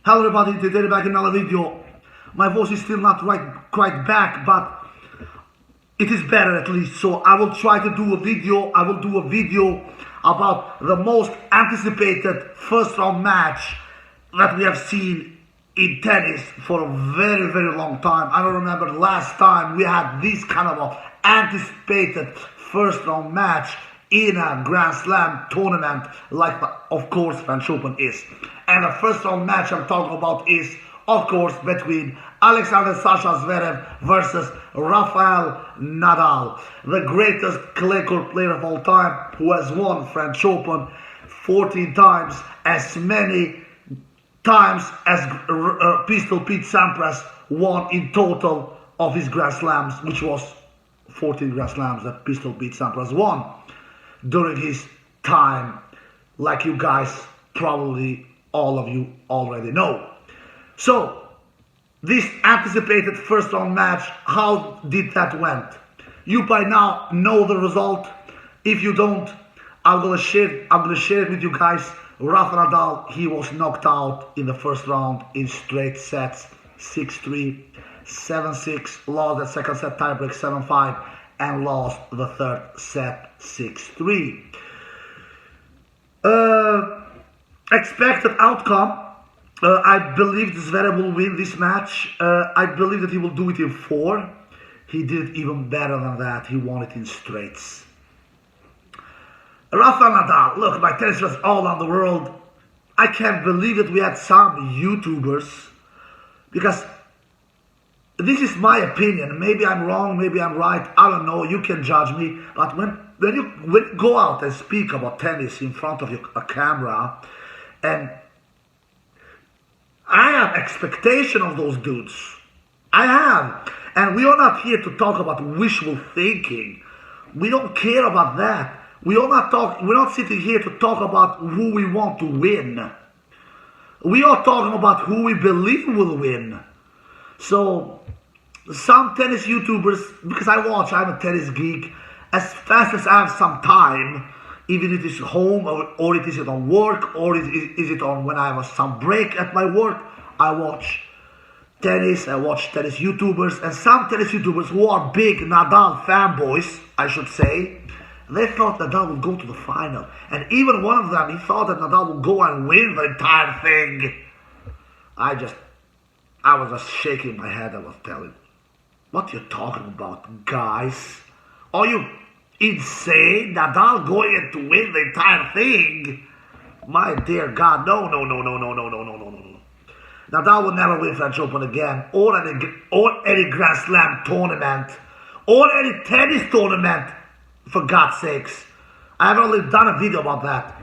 Hello everybody, today back in another video. My voice is still not quite back, but it is better at least. So I will try to do a video. I will do a video about the most anticipated first round match that we have seen in tennis for a very long time. I don't remember the last time we had this kind of a anticipated first round match in a Grand Slam tournament like, of course, French Open is. And the first round match I'm talking about is, of course, between Alexander Sasha Zverev versus Rafael Nadal, the greatest clay court player of all time, who has won French Open 14 times, as many times as Pistol Pete Sampras won in total of his Grand Slams, which was 14 Grand Slams that Pistol Pete Sampras won during his time, like you guys probably all of you already know. So this anticipated first round match, how did that went? You by now know the result. If you don't, I'm gonna share it with you guys. Rafa Nadal, he was knocked out in the first round in straight sets, 6-3, 7-6, lost the second set tiebreak 7-5, and lost the third set 6-3. Expected outcome. I believe Zverev will win this match. I believe that he will do it in 4. He did even better than that. He won it in straights. Rafael Nadal, look, my tennis was all around the world. I can't believe that we had some YouTubers, because this is my opinion. Maybe I'm wrong, maybe I'm right. I don't know. You can judge me. But when you go out and speak about tennis in front of a camera, and I have expectation of those dudes. I have. And we are not here to talk about wishful thinking. We don't care about that. We're not sitting here to talk about who we want to win. We are talking about who we believe will win. So some tennis YouTubers, because I'm a tennis geek, as fast as I have some time, even if it's home or it is it on work, or is it on when I have some break at my work, I watch tennis YouTubers, and some tennis YouTubers who are big Nadal fanboys, I should say, they thought Nadal would go to the final. And even one of them, he thought that Nadal would go and win the entire thing. I was just shaking my head. I was telling, what you talking about, guys? Are you insane? Nadal going to win the entire thing? My dear God, no. Nadal will never win French Open again, or any Grand Slam tournament, or any tennis tournament, for God's sakes. I've only done a video about that.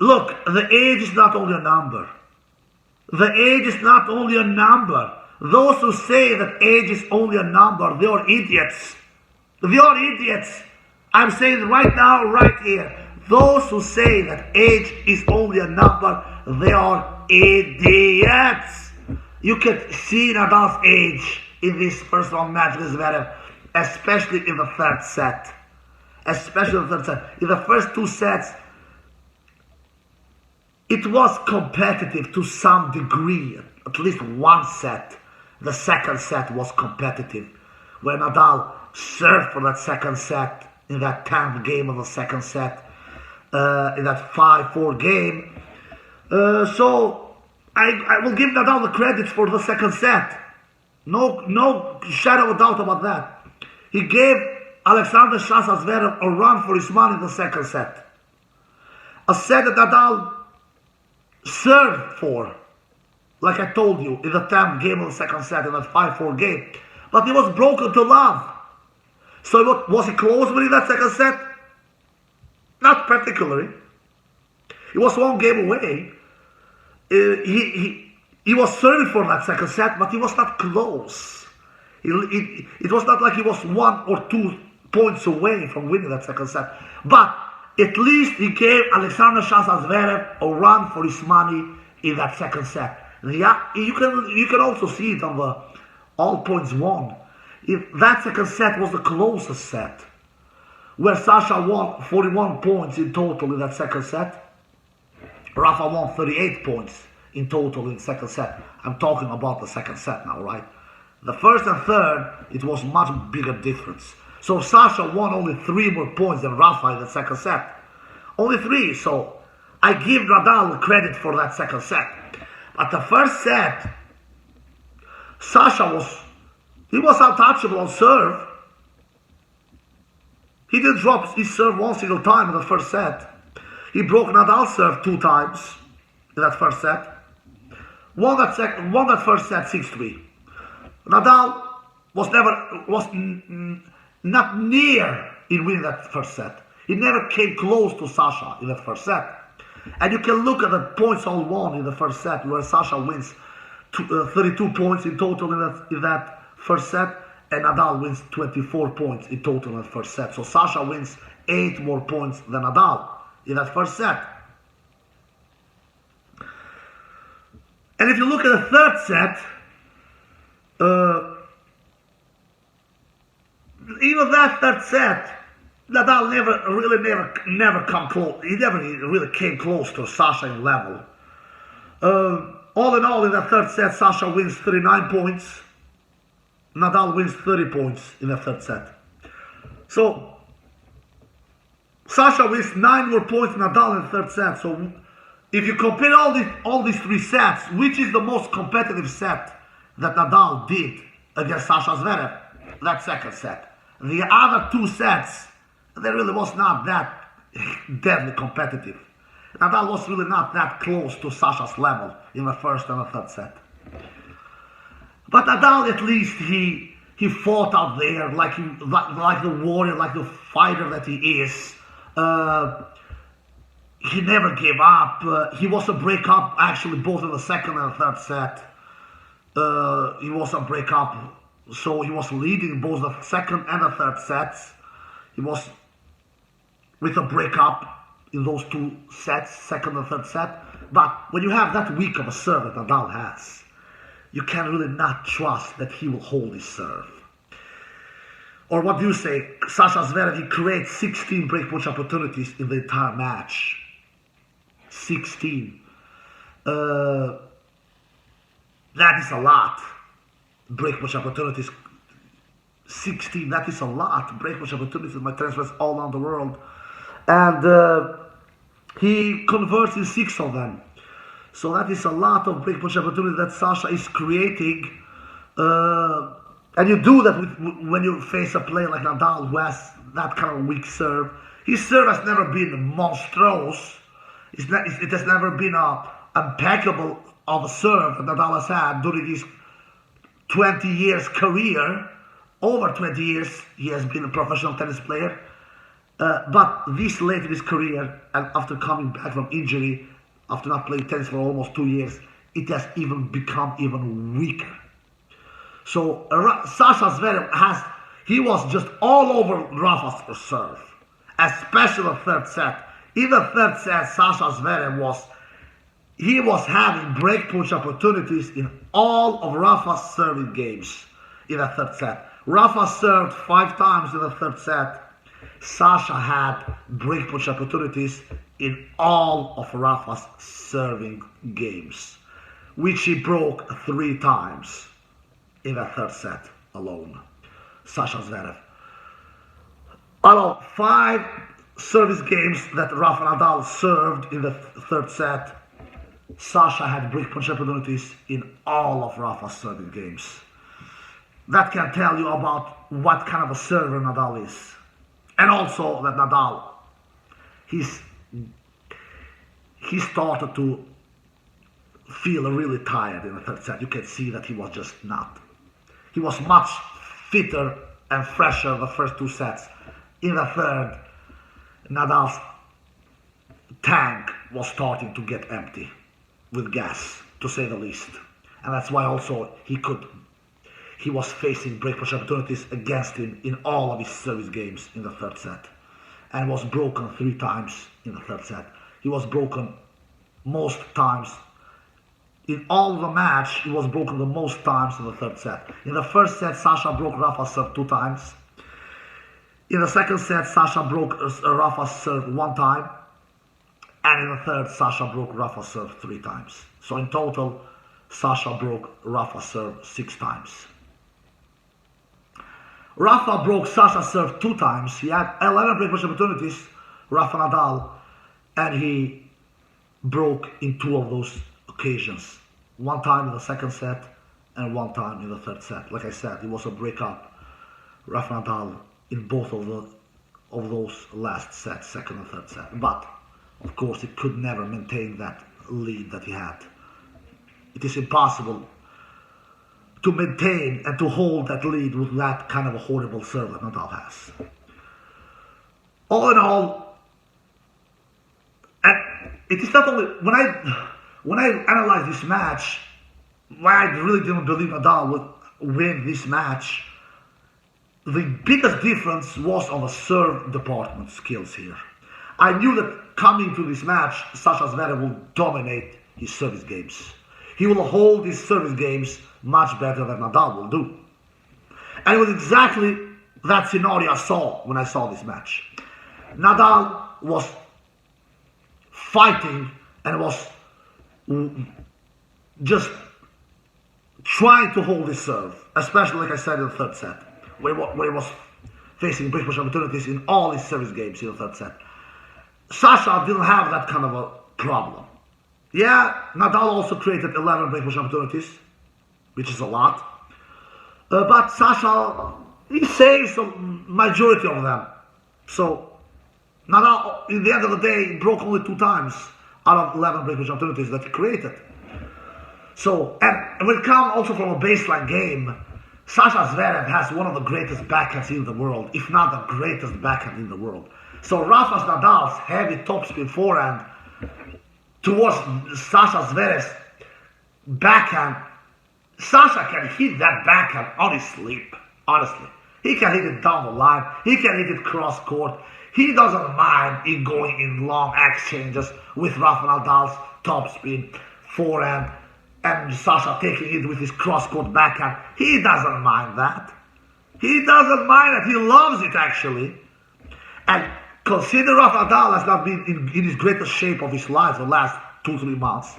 Look, the age is not only a number. The age is not only a number. Those who say that age is only a number, they are idiots. They are idiots. I'm saying right now, right here. Those who say that age is only a number, they are idiots. You can see Nadal's age in this first round match with Zverev, especially in the third set. In the first 2 sets, it was competitive to some degree, at least one set. The second set was competitive, where Nadal served for that second set in that 10th game of the second set, in that 5-4 game. So I will give Nadal the credit for the second set. No shadow of doubt about that. He gave Alexander Sasha Zverev a run for his money in the second set. A set that Nadal served for, like I told you, in the 10th game of the second set, in that 5-4 game. But he was broken to love. So was he close winning that second set? Not particularly. He was 1 game away. He was serving for that second set, but he was not close. It was not like he was 1 or 2 points away from winning that second set. But at least he gave Alexander Sasha Zverev a run for his money in that second set. Yeah, you can also see it on the all points won. If that second set was the closest set, where Sasha won 41 points in total in that second set, Rafa won 38 points in total in the second set. I'm talking about the second set now, right? The first and third, it was much bigger difference. So Sasha won only 3 more points than Rafa in the second set. Only 3, so I give Nadal credit for that second set. But the first set, Sasha was untouchable on serve. He didn't drop his serve one single time in the first set. He broke Nadal's serve 2 times in that first set. Won that first set 6-3. Nadal was not near in winning that first set. He never came close to Sasha in that first set. And you can look at the points all won in the first set, where Sasha wins 32 points in total in that first set, and Nadal wins 24 points in total in that first set. So Sasha wins 8 more points than Nadal in that first set. And if you look at the third set, even that third set, Nadal never come close. He never really came close to Sasha in level. All in all, in the third set, Sasha wins 39 points. Nadal wins 30 points in the third set. So Sasha wins 9 more points than Nadal in the third set. So if you compare all these 3 sets, which is the most competitive set that Nadal did against Sasha Zverev? That second set. The other 2 sets, they really was not that deadly competitive. Nadal was really not that close to Sasha's level in the first and the third set. But Nadal, at least, he fought out there like the warrior, like the fighter that he is. He never gave up. He was a break-up, actually, both in the second and the third set. He was a break-up, so he was leading both the second and the third sets. He was with a break-up in those 2 sets, second and third set. But when you have that weak of a serve that Nadal has, you can really not trust that he will hold his serve. Or what do you say? Sasha Zverev, he creates 16 break point opportunities in the entire match. 16. That is a lot. Break point opportunities. 16, that is a lot. Break point opportunities in my transfers all around the world. And he converts in 6 of them. So that is a lot of break point opportunities that Sasha is creating. And you do that when you face a player like Nadal, who has that kind of weak serve. His serve has never been monstrous. It has never been impeccable of a serve that Nadal has had during his 20 years career. Over 20 years he has been a professional tennis player. But this late in his career, and after coming back from injury, after not playing tennis for almost 2 years, it has become even weaker. So Sasha Zverev he was just all over Rafa's serve, especially the third set. In the third set, Sasha Zverev was having break point opportunities in all of Rafa's serving games in the third set. Rafa served 5 times in the third set. Sasha had break point opportunities in all of Rafa's serving games, which he broke 3 times in the third set alone. Sasha Zverev. Out of 5 service games that Rafa Nadal served in the third set, Sasha had break point opportunities in all of Rafa's serving games. That can tell you about what kind of a server Nadal is. And also that Nadal, he started to feel really tired in the third set. You can see that he was just not. He was much fitter and fresher the first 2 sets. In the third, Nadal's tank was starting to get empty with gas, to say the least. And that's why also he was facing break point opportunities against him in all of his service games in the third set, and was broken 3 times in the third set. He was broken most times in all of the match. He was broken the most times in the third set. In the first set, Sasha broke Rafa's serve 2 times. In the second set, Sasha broke Rafa's serve 1 time, And in the third, Sasha broke Rafa's serve 3 times. So in total, Sasha broke Rafa's serve 6 times. Rafa broke Sasha's serve 2 times. He had 11 break opportunities, Rafa Nadal, and he broke in 2 of those occasions. 1 time in the second set and 1 time in the third set. Like I said, it was a breakup, Rafa Nadal, in both of those last sets, second and third set. But of course, he could never maintain that lead that he had. It is impossible to maintain and to hold that lead with that kind of a horrible serve that Nadal has. All in all, and it is not only when I analyzed this match, why I really didn't believe Nadal would win this match. The biggest difference was on the serve department skills here. I knew that coming to this match, Sasha Zverev will dominate his service games. He will hold his service games much better than Nadal will do. And it was exactly that scenario I saw when I saw this match. Nadal was fighting and was just trying to hold his serve, especially like I said in the third set, where he was facing break point opportunities in all his service games in the third set. Sasha didn't have that kind of a problem. Yeah, Nadal also created 11 break point opportunities, which is a lot. But Sasha, he saves the majority of them. So Nadal, in the end of the day, broke only 2 times out of 11 break point opportunities that he created. So, and when it comes also from a baseline game, Sasha Zverev has one of the greatest backhands in the world, if not the greatest backhand in the world. So Rafa's Nadal's heavy topspin forehand towards Sasha Zverev's backhand, Sasha can hit that backhand on his sleep, honestly. He can hit it down the line, he can hit it cross court. He doesn't mind in going in long exchanges with Rafa Nadal's topspin forehand and Sasha taking it with his cross-court backhand. He doesn't mind that. He doesn't mind it. He loves it, actually. And consider Rafa Nadal has not been in his greatest shape of his life the last 2-3 months.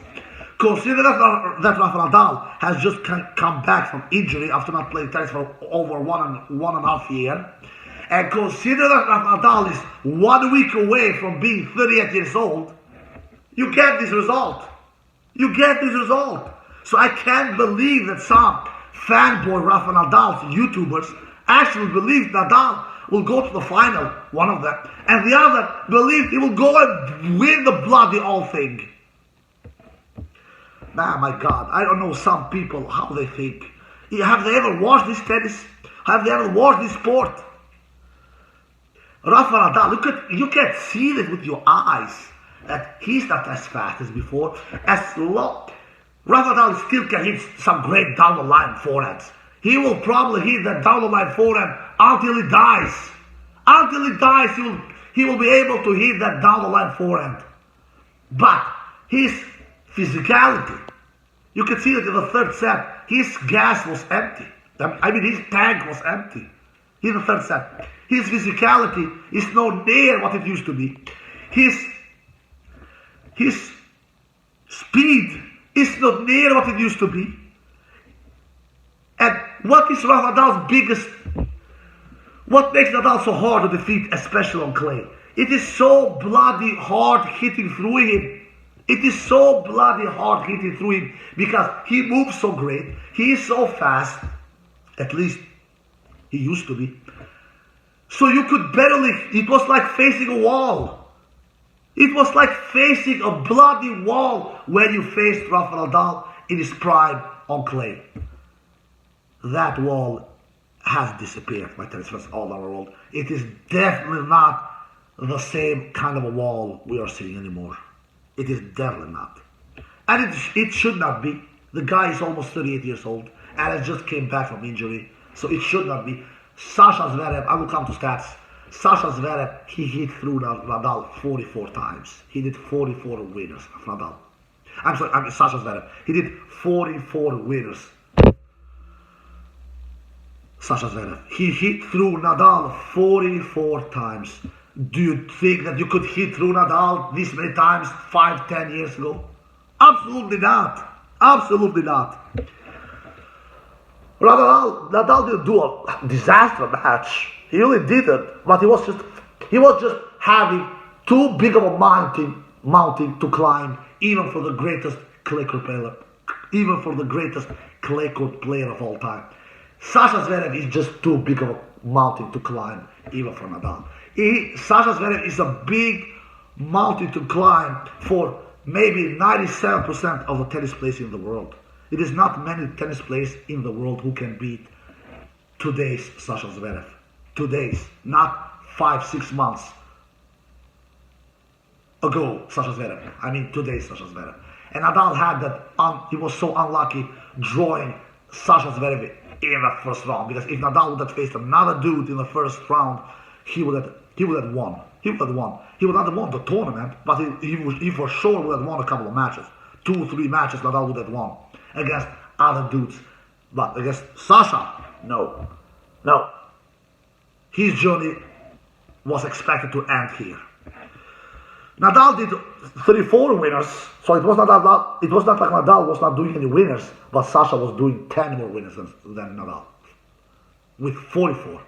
Consider that Rafa Nadal has just come back from injury after not playing tennis for over one and a half years. And consider that Rafa Nadal is 1 week away from being 38 years old. You get this result. You get this result. So I can't believe that some fanboy Rafa Nadal YouTubers actually believe Nadal will go to the final, one of them, and the other believe he will go and win the bloody whole thing. Man, my God, I don't know some people how they think. Have they ever watched this tennis? Have they ever watched this sport? Rafa Nadal, you can see it with your eyes that he's not as fast as before, as low. Rafa Nadal still can hit some great down the line forehands. He will probably hit that down the line forehand until he dies. Until he dies, he will be able to hit that down the line forehand. But his physicality, you can see that in the third set, his gas was empty. I mean, his tank was empty in the third set. His physicality is not near what it used to be. His speed is not near what it used to be. And what is Rafa Nadal's biggest, what makes Nadal so hard to defeat, especially on clay? It is so bloody hard hitting through him. It is so bloody hard hitting through him because he moves so great. He is so fast. At least he used to be. So you could barely, it was like facing a wall. It was like facing a bloody wall when you faced Rafa Nadal in his prime on clay. That wall has disappeared, my tennis friends all over the world. It is definitely not the same kind of a wall we are seeing anymore. It is definitely not. And it should not be. The guy is almost 38 years old and has just came back from injury. So it should not be. Sasha Zverev, I will come to stats. Sasha Zverev, he hit through Nadal 44 times. He did 44 winners of Nadal. I'm sorry, Sasha Zverev. He did 44 winners. Sasha Zverev. He hit through Nadal 44 times. Do you think that you could hit through Nadal this many times 5, 10 years ago? Absolutely not. Absolutely not. Nadal didn't do a disaster match. He really didn't. But he was just having too big of a mountain to climb, even for the greatest clay court player of all time. Sasha Zverev is just too big of a mountain to climb, even for Nadal. Sasha Zverev is a big mountain to climb for maybe 97% of the tennis players in the world. It is not many tennis players in the world who can beat today's Sasha Zverev. Today's, not 5, 6 months ago, Sasha Zverev. I mean today's Sasha Zverev. And Nadal had that, he was so unlucky drawing Sasha Zverev in the first round, because if Nadal would have faced another dude in the first round, he would have won. He would not have won the tournament, but he for sure would have won a couple of matches. 2, 3 matches Nadal would have won against other dudes. But against Sasha, no. His journey was expected to end here. Nadal did 34 winners, so it was not like Nadal was not doing any winners, but Sasha was doing 10 more winners than Nadal, with 44.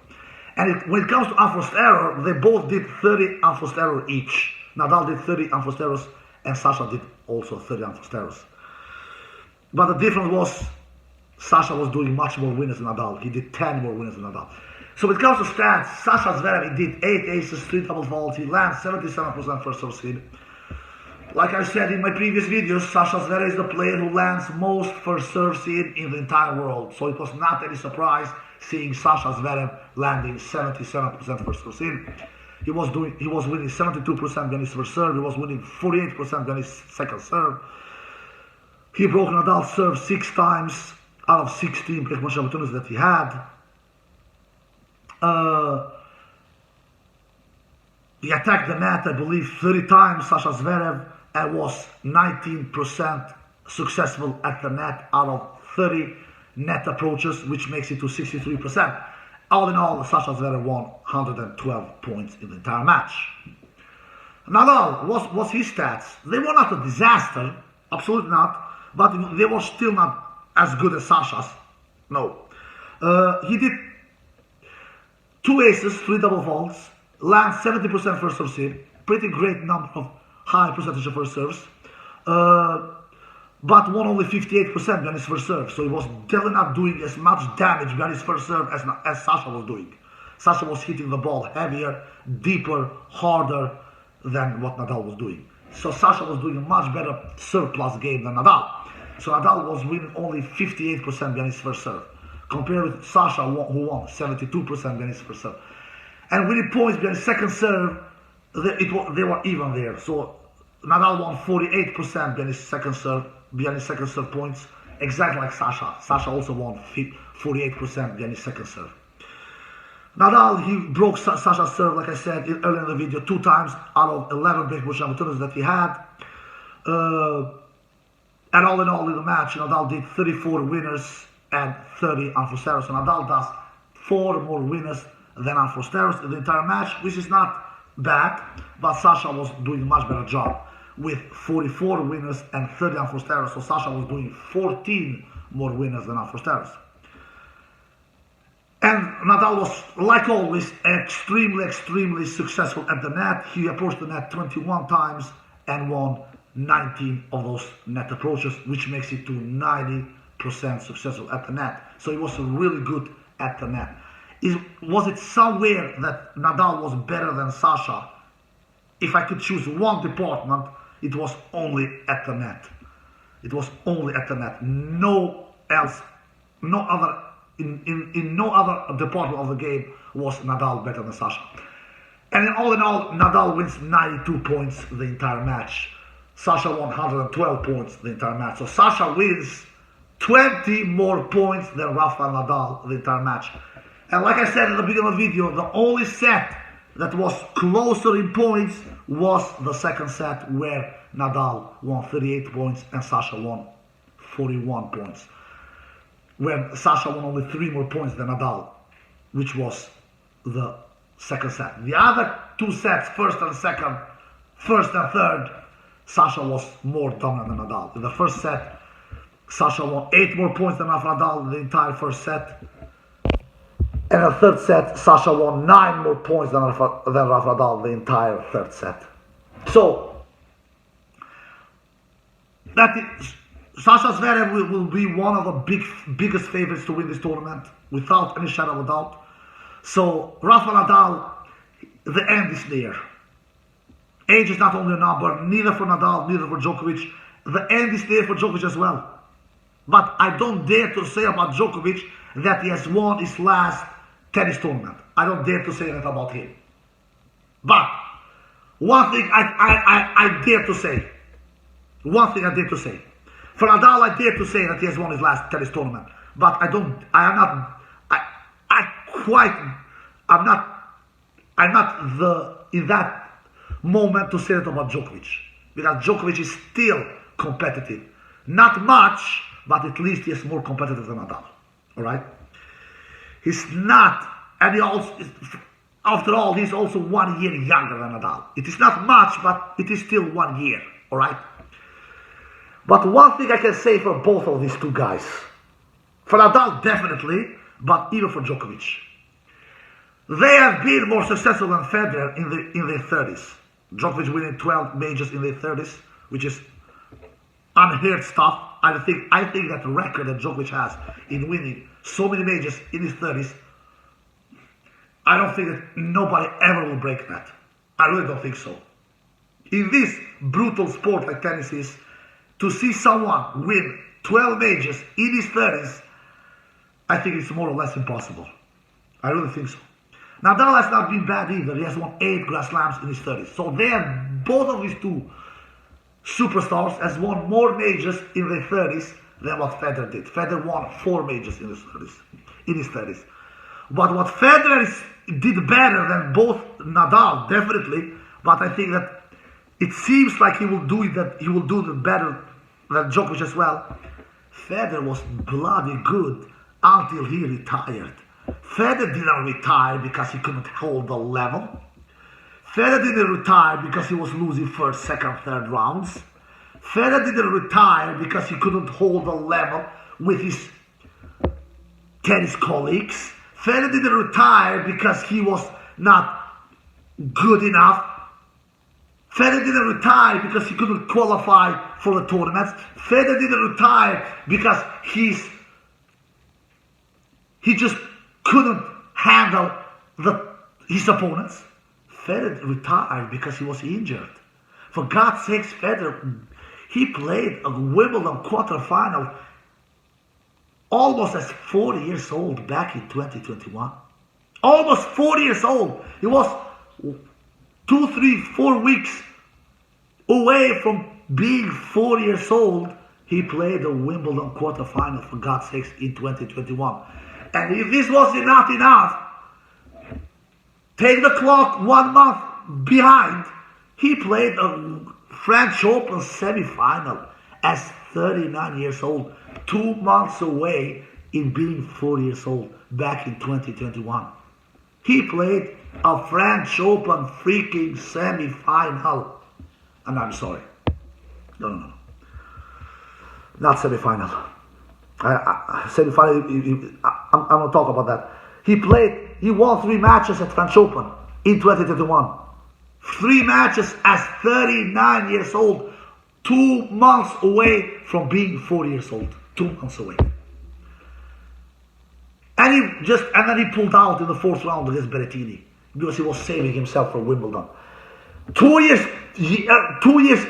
And when it comes to unforced error, they both did 30 unforced error each. Nadal did 30 unforced errors, and Sasha did also 30 unforced errors. But the difference was, Sasha was doing much more winners than Nadal. He did 10 more winners than Nadal. So when it comes to stats, Sasha Zverev, he did 8 aces, 3 double faults. He lands 77% first serve hit. Like I said in my previous videos, Sasha Zverev is the player who lands most first serve hit in the entire world. So it was not any surprise seeing Sasha Zverev landing 77% first serve hit. He was winning 72% on his first serve. He was winning 48% on his second serve. He broke Nadal's serve 6 times out of 16 break match opportunities that he had. He attacked the net, I believe, 30 times, Sasha Zverev, and was 19% successful at the net out of 30 net approaches, which makes it to 63%. All in all, Sasha Zverev won 112 points in the entire match. Nadal, what's his stats? They were not a disaster, absolutely not, but they were still not as good as Sasha's. No. He did 2 aces, 3 double faults, lands 70% first serve hit, pretty great number of high percentage of first serves, but won only 58% on his first serve, so he was definitely not doing as much damage on his first serve as Sasha was doing. Sasha was hitting the ball heavier, deeper, harder than what Nadal was doing. So Sasha was doing a much better serve plus game than Nadal. So Nadal was winning only 58% on his first serve, compared with Sasha, who won 72% on his first serve. And winning points behind his second serve, they were even there. So Nadal won 48% behind his second serve points, exactly like Sasha. Sasha also won 48% behind his second serve. Nadal, he broke Sasha's serve, like I said earlier in the video, 2 times out of 11 break point opportunities that he had. And all in all, in the match, Nadal did 34 winners and 30 unforced errors. So Nadal does 4 more winners than unforced errors in the entire match, which is not bad, but Sasha was doing a much better job with 44 winners and 30 unforced errors. So Sasha was doing 14 more winners than unforced errors. And Nadal was, like always, extremely successful at the net. He approached the net 21 times and won 19 of those net approaches, which makes it to 90% successful at the net. So he was really good at the net. Was it somewhere that Nadal was better than Sasha? If I could choose one department, it was only at the net. It was only at the net. No else, no other, in no other department of the game was Nadal better than Sasha. And in all, Nadal wins 92 points the entire match. Sasha won 112 points the entire match. So Sasha wins 20 more points than Rafael Nadal the entire match. And like I said in the beginning of the video, the only set that was closer in points was the second set, where Nadal won 38 points and Sasha won 41 points. When Sasha won only 3 more points than Nadal, which was the second set. The other two sets, first and second, first and third, Sasha was more dominant than Nadal. In the first set, Sasha won 8 more points than Nadal in the entire first set. And in the third set, Sasha won 9 more points than Rafa Nadal the entire third set. So, Sasha Zverev will be one of the biggest favorites to win this tournament, without any shadow of a doubt. So, Rafa Nadal, the end is near. Age is not only a number, neither for Nadal, neither for Djokovic. The end is there for Djokovic as well. But I don't dare to say about Djokovic that he has won his last tennis tournament. I don't dare to say that about him. But one thing I dare to say. One thing I dare to say. For Nadal, I dare to say that he has won his last tennis tournament. But I'm not in that moment to say that about Djokovic. Because Djokovic is still competitive. Not much, but at least he is more competitive than Nadal. Alright? He's not, and he also, after all, he's also 1 year younger than Nadal. It is not much, but it is still 1 year. Alright? But one thing I can say for both of these two guys, for Nadal definitely, but even for Djokovic, they have been more successful than Federer in their 30s. Djokovic winning 12 majors in their 30s, which is unheard stuff. I think that the record that Djokovic has in winning so many majors in his 30s, I don't think that nobody ever will break that. I really don't think so. In this brutal sport like tennis is, to see someone win 12 majors in his 30s, I think it's more or less impossible. I really think so. Nadal has not been bad either. He has won 8 Grand Slams in his 30s. So both of these two superstars has won more majors in their 30s than what Federer did. Federer won 4 majors in his 30s. But what Federer did better than both Nadal, definitely. But I think that it seems like he will do it better than Djokovic as well. Federer was bloody good until he retired. Federer didn't retire because he couldn't hold the level. Federer didn't retire because he was losing first, second, third rounds. Federer didn't retire because he couldn't hold the level with his tennis colleagues. Federer didn't retire because he was not good enough. Federer didn't retire because he couldn't qualify for the tournaments. Federer didn't retire because he just couldn't handle his opponents. Federer retired because he was injured. For God's sakes, Federer, he played a Wimbledon quarterfinal almost as 40 years old back in 2021. Almost 40 years old. He was 2, 3, 4 weeks away from being 40 years old. He played a Wimbledon quarterfinal, for God's sakes, in 2021. And if this was not enough, take the clock 1 month behind. He played a French Open semi-final as 39 years old, 2 months away in being 40 years old back in 2021. He played a French Open freaking semi-final. And I'm sorry. No. Not semi-final. Semi-final, I'm going to talk about that. He won 3 matches at French Open in 2021. 3 matches as 39 years old, 2 months away from being 40 years old. 2 months away. And then he pulled out in the 4th round against Berrettini because he was saving himself for Wimbledon. 2 years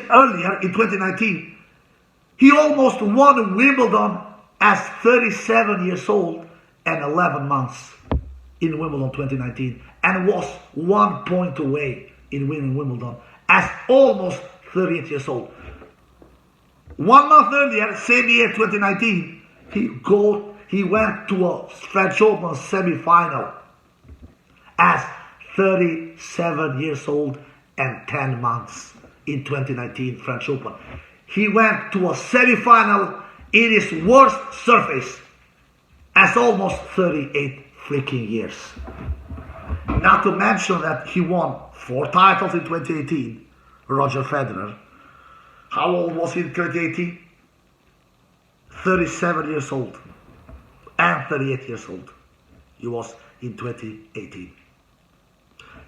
earlier, in 2019, he almost won Wimbledon as 37 years old and 11 months in Wimbledon 2019, and was 1 point away in winning Wimbledon as almost 38 years old. 1 month earlier, same year 2019, he went to a French Open semi-final as 37 years old and 10 months in 2019 French Open. He went to a semi-final in his worst surface as almost 38 freaking years. Not to mention that he won 4 titles in 2018, Roger Federer. How old was he in 2018? 37 years old and 38 years old. He was in 2018.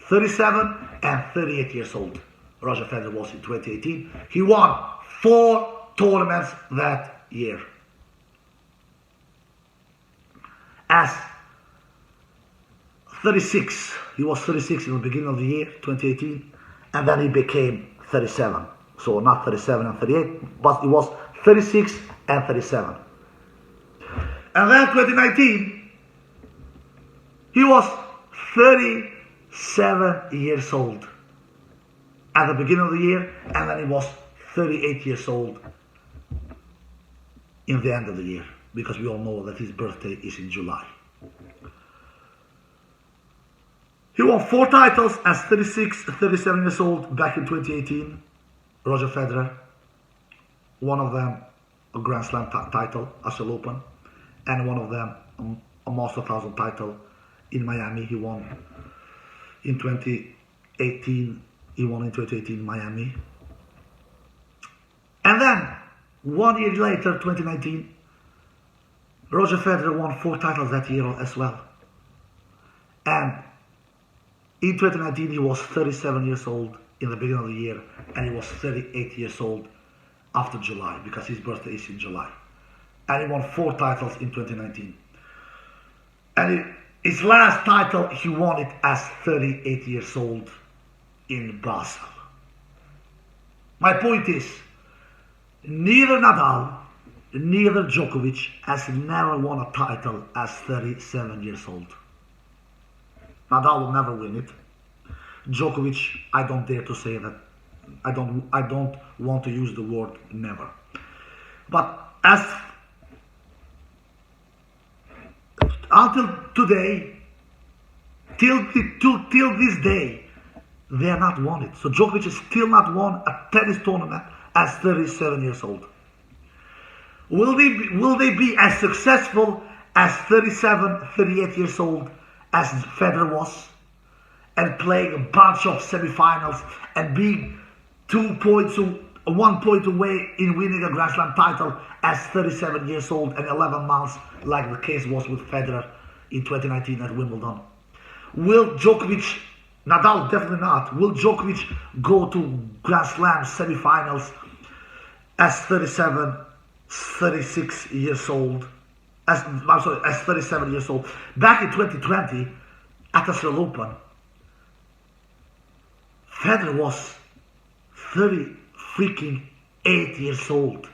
37 and 38 years old. Roger Federer was in 2018. He won 4 tournaments that year. As 36, he was 36 in the beginning of the year, 2018, and then he became 37. So not 37 and 38, but he was 36 and 37. And then 2019, he was 37 years old at the beginning of the year, and then he was 38 years old in the end of the year, because we all know that his birthday is in July. He won 4 titles as 36, 37 years old back in 2018. Roger Federer, one of them a Grand Slam title, Australian Open, and one of them a Master 1000 title in Miami. He won in 2018. He won in 2018 in Miami. And then 1 year later, 2019, Roger Federer won 4 titles that year as well. And in 2019, he was 37 years old in the beginning of the year, and he was 38 years old after July, because his birthday is in July. And he won 4 titles in 2019. And his last title, he won it as 38 years old in Basel. My point is, neither Nadal, neither Djokovic has never won a title as 37 years old. Nadal will never win it. Djokovic, I don't dare to say that. I don't want to use the word never. But as until today, till this day, they are not won it. So Djokovic has still not won a tennis tournament as 37 years old. Will they be as successful as 37, 38 years old as Federer was, and playing a bunch of semifinals and being 1 point away in winning a Grand Slam title as 37 years old and 11 months, like the case was with Federer in 2019 at Wimbledon? Will Djokovic, Nadal definitely not, will Djokovic go to Grand Slam semifinals as 37, 36 years old? As 37 years old. Back in 2020, at the Australian Open, Federer was 38 years old.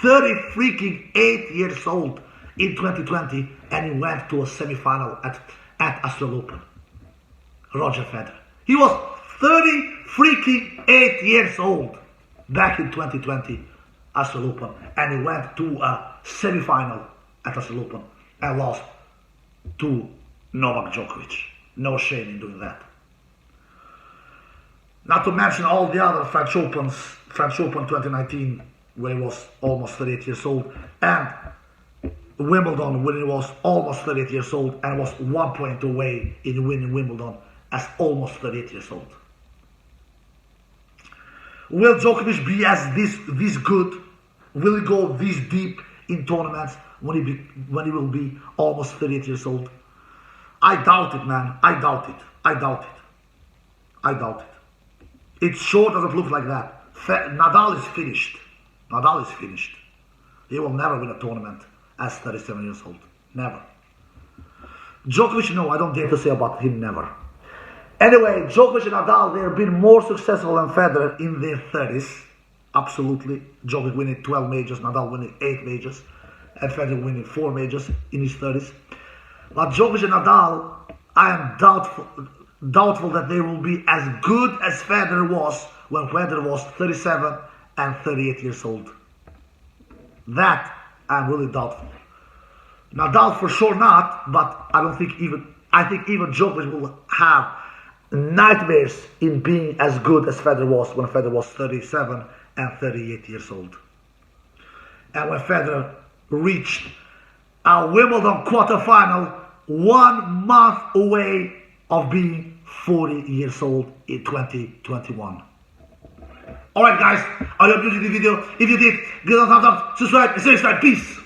38 years old in 2020, and he went to a semi-final at Australian Open. Roger Federer. He was 38 years old back in 2020 Australian Open, and he went to a semi-final at Australian Open and lost to Novak Djokovic. No shame in doing that. Not to mention all the other French Open 2019, where he was almost 38 years old, and Wimbledon, when he was almost 38 years old and was 1 point away in winning Wimbledon as almost 38 years old. Will Djokovic be as this good? Will he go this deep in tournaments when he will be almost 38 years old? I doubt it, man. I doubt it. It sure doesn't look like that. Nadal is finished. He will never win a tournament as 37 years old. Never. Djokovic, no, I don't dare to say about him never. Anyway, Djokovic and Nadal, they have been more successful than Federer in their 30s. Absolutely. Djokovic winning 12 majors, Nadal winning 8 majors, and Federer winning 4 majors in his 30s. But Djokovic and Nadal, I am doubtful that they will be as good as Federer was when Federer was 37 and 38 years old. That I'm really doubtful. Nadal for sure not, but I think even Djokovic will have nightmares in being as good as Federer was when Federer was 37 and 38 years old. And when Federer reached a Wimbledon quarterfinal 1 month away of being 40 years old in 2021. Alright guys, I hope you enjoyed the video. If you did, give it a thumbs up, subscribe, and stay safe. Peace.